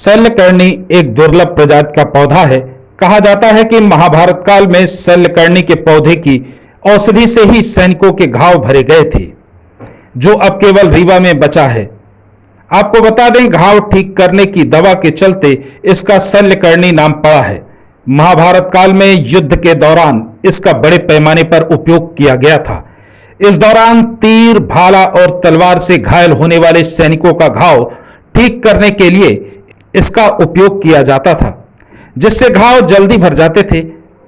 शल्यकर्णी एक दुर्लभ प्रजाति का पौधा है। कहा जाता है कि महाभारत काल में शल्यकर्णी के पौधे की औषधि से ही सैनिकों के घाव भरे गए थे, जो अब केवल रीवा में बचा है। आपको बता दें, घाव ठीक करने की दवा के चलते इसका शल्यकर्णी नाम पड़ा है। महाभारत काल में युद्ध के दौरान इसका बड़े पैमाने पर उपयोग किया गया था। इस दौरान तीर, भाला और तलवार से घायल होने वाले सैनिकों का घाव ठीक करने के लिए इसका उपयोग किया जाता था, जिससे घाव जल्दी भर जाते थे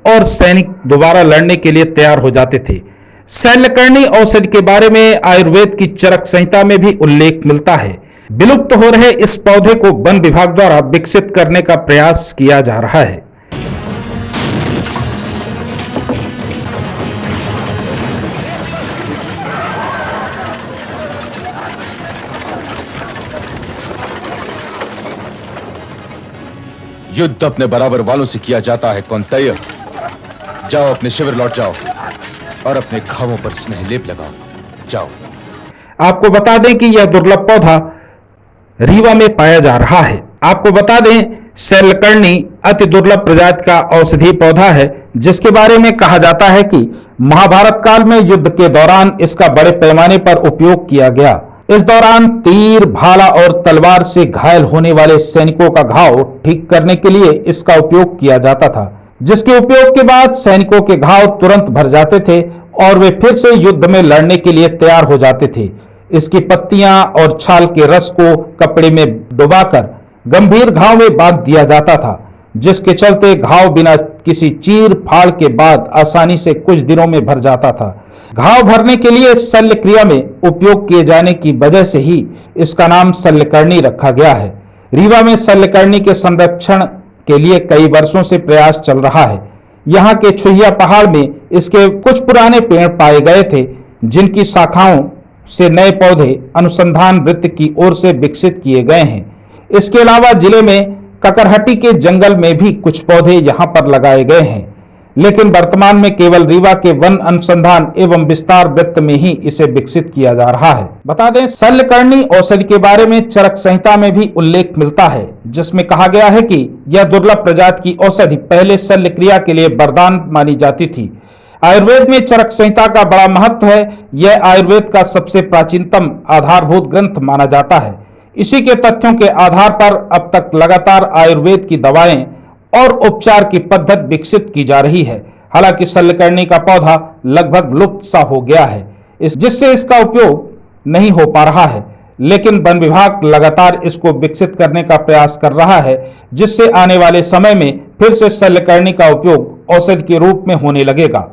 और सैनिक दोबारा लड़ने के लिए तैयार हो जाते थे। शल्यकर्णी औषधि के बारे में आयुर्वेद की चरक संहिता में भी उल्लेख मिलता है। विलुप्त हो रहे इस पौधे को वन विभाग द्वारा विकसित करने का प्रयास किया जा रहा है। युद्ध अपने बराबर वालों से किया जाता है कौन्तेय। जाओ, अपने शिविर लौट जाओ और अपने घावों पर स्नेह लेप लगाओ। जाओ। आपको बता दें कि यह दुर्लभ पौधा रीवा में पाया जा रहा है। आपको बता दें, शल्यकर्णी अति दुर्लभ प्रजाति का औषधीय पौधा है, जिसके बारे में कहा जाता है कि महाभारत काल में युद्ध के दौरान इसका बड़े पैमाने पर उपयोग किया गया। इस दौरान तीर, भाला और तलवार से घायल होने वाले सैनिकों का घाव ठीक करने के लिए इसका उपयोग किया जाता था, जिसके उपयोग के बाद सैनिकों के घाव तुरंत भर जाते थे और वे फिर से युद्ध में लड़ने के लिए तैयार हो जाते थे। इसकी पत्तियां और छाल के रस को कपड़े में डुबाकर गंभीर घाव में बांध दिया जाता था, जिसके चलते घाव बिना किसी चीर फाड़ के बाद आसानी से कुछ दिनों में भर जाता था। घाव भरने के लिए शल्य क्रिया में उपयोग किए जाने की वजह से ही इसका नाम शल्यकर्णी रखा गया है। रीवा में शल्यकर्णी के संरक्षण के लिए कई वर्षों से प्रयास चल रहा है। यहाँ के छुहिया पहाड़ में इसके कुछ पुराने पेड़ पाए गए थे, जिनकी शाखाओं से नए पौधे अनुसंधान वृत्त की ओर से विकसित किए गए हैं। इसके अलावा जिले में ककरहट्टी के जंगल में भी कुछ पौधे यहाँ पर लगाए गए हैं, लेकिन वर्तमान में केवल रीवा के वन अनुसंधान एवं विस्तार वृत्त में ही इसे विकसित किया जा रहा है। बता दें, शल्यकर्णी औषधि के बारे में चरक संहिता में भी उल्लेख मिलता है, जिसमें कहा गया है कि यह दुर्लभ प्रजाति की औषधि पहले शल्य क्रिया के लिए वरदान मानी जाती थी। आयुर्वेद में चरक संहिता का बड़ा महत्व है। यह आयुर्वेद का सबसे प्राचीनतम आधारभूत ग्रंथ माना जाता है। इसी के तथ्यों के आधार पर अब तक लगातार आयुर्वेद की दवाएं और उपचार की पद्धति विकसित की जा रही है। हालांकि शल्यकर्णी का पौधा लगभग लुप्त सा हो गया है, जिससे इसका उपयोग नहीं हो पा रहा है, लेकिन वन विभाग लगातार इसको विकसित करने का प्रयास कर रहा है, जिससे आने वाले समय में फिर से शल्यकर्णी का उपयोग औषधि के रूप में होने लगेगा।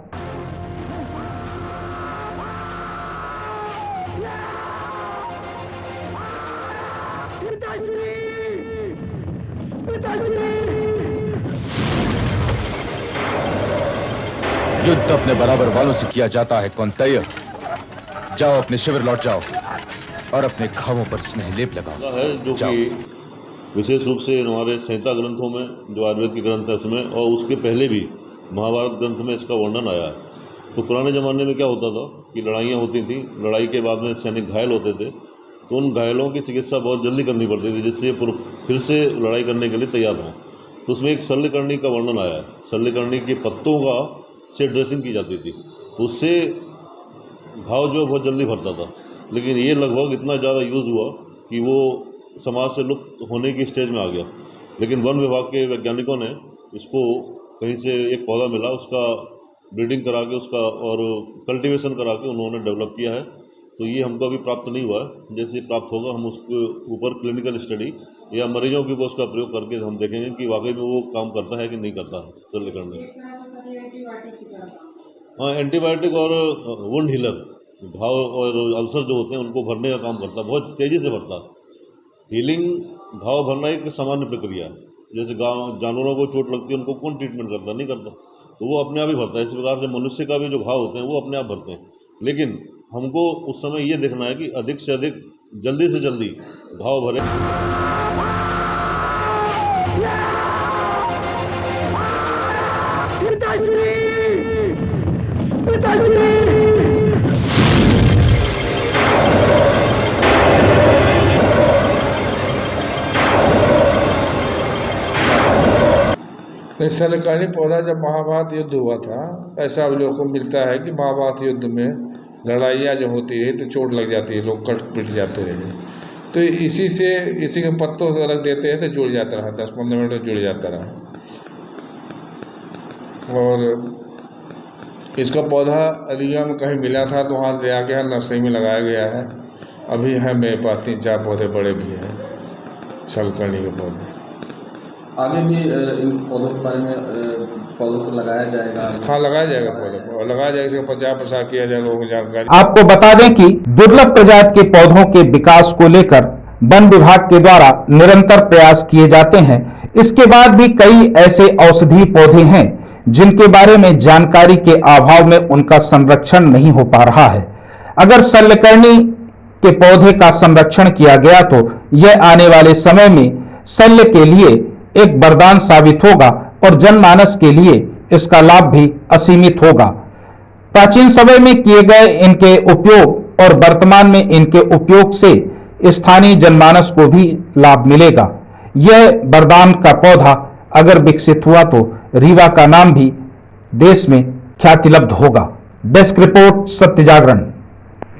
युद्ध अपने बराबर वालों से किया जाता है कौन्तेय। जाओ, अपने शिविर लौट जाओ और अपने घावों पर स्नेह लेप लगाओ। है जो कि विशेष रूप से हमारे संहिता ग्रंथों में, जो आयुर्वेद के ग्रंथ है उसमें, और उसके पहले भी महाभारत ग्रंथ में इसका वर्णन आया है। तो पुराने ज़माने में क्या होता था कि लड़ाइयाँ होती थी, लड़ाई के बाद में सैनिक घायल होते थे, तो उन घायलों की चिकित्सा बहुत जल्दी करनी पड़ती थी, जिससे फिर से लड़ाई करने के लिए तैयार हों। तो उसमें एक शल्यकर्णी का वर्णन आया है। शल्यकर्णी के पत्तों का से ड्रेसिंग की जाती थी, उससे घाव जो बहुत जल्दी भरता था। लेकिन ये लगभग इतना ज़्यादा यूज़ हुआ कि वो समाज से लुप्त होने की स्टेज में आ गया। लेकिन वन विभाग के वैज्ञानिकों ने इसको कहीं से एक पौधा मिला, उसका ब्रीडिंग करा के उसका और कल्टीवेशन करा के उन्होंने डेवलप किया है। तो ये हमको अभी प्राप्त नहीं हुआ है। जैसे प्राप्त होगा हम उसके ऊपर क्लिनिकल स्टडी या मरीजों के ऊपर उसका प्रयोग करके हम देखेंगे कि वाकई में वो काम करता है कि नहीं करता है शल्यकर्णी। हाँ, एंटीबायोटिक और वुंड हीलर, घाव और अल्सर जो होते हैं उनको भरने का काम करता है, बहुत तेज़ी से भरता है। हीलिंग, घाव भरना एक सामान्य प्रक्रिया है। जैसे जानवरों को चोट लगती है, उनको कौन ट्रीटमेंट करता, नहीं करता, तो वो अपने आप ही भरता है। इस प्रकार से मनुष्य का भी जो घाव होते हैं वो अपने आप भरते हैं। लेकिन हमको उस समय ये देखना है कि अधिक से अधिक, जल्दी से जल्दी घाव भरे। नहीं, सलकर्णी पौधा जब महाभारत युद्ध हुआ था, ऐसा हम लोगों को मिलता है कि महाभारत युद्ध में लड़ाइयाँ जब होती है तो चोट लग जाती है, लोग कट पिट जाते हैं, तो इसी के पत्तों से रख देते हैं तो जुड़ जाता रहा, 10-15 मिनट में जुड़ जाता रहा। और इसका पौधा रीवा में कहीं मिला था तो वहाँ ले आके नर्सरी में लगाया गया है। अभी है मेरे पास 3-4 पौधे बड़े भी हैं सलकर्णी के पौधे। आगे भी इन पौधों के बारे में पौधों को लगाया जाएगा? हाँ, लगाया जाएगा पौधों को, लगाया जाएगा, इसका प्रचार प्रसार किया जाए, लोगों को जानकारी। आपको बता दें कि दुर्लभ प्रजाति के पौधों के विकास को लेकर वन विभाग के द्वारा निरंतर प्रयास किए जाते हैं। इसके बाद भी कई ऐसे औषधीय पौधे हैं जिनके बारे में जानकारी के अभाव में उनका संरक्षण नहीं हो पा रहा है। अगर सलकर्णी के पौधे का संरक्षण किया गया तो यह आने वाले समय में शल्य के लिए एक वरदान साबित होगा और जनमानस के लिए इसका लाभ भी असीमित होगा। प्राचीन समय में किए गए इनके उपयोग और वर्तमान में इनके उपयोग से स्थानीय जनमानस को भी लाभ मिलेगा। यह वरदान का पौधा अगर विकसित हुआ तो रीवा का नाम भी देश में ख्याति लब्ध होगा। डेस्क रिपोर्ट, सत्य जागरण।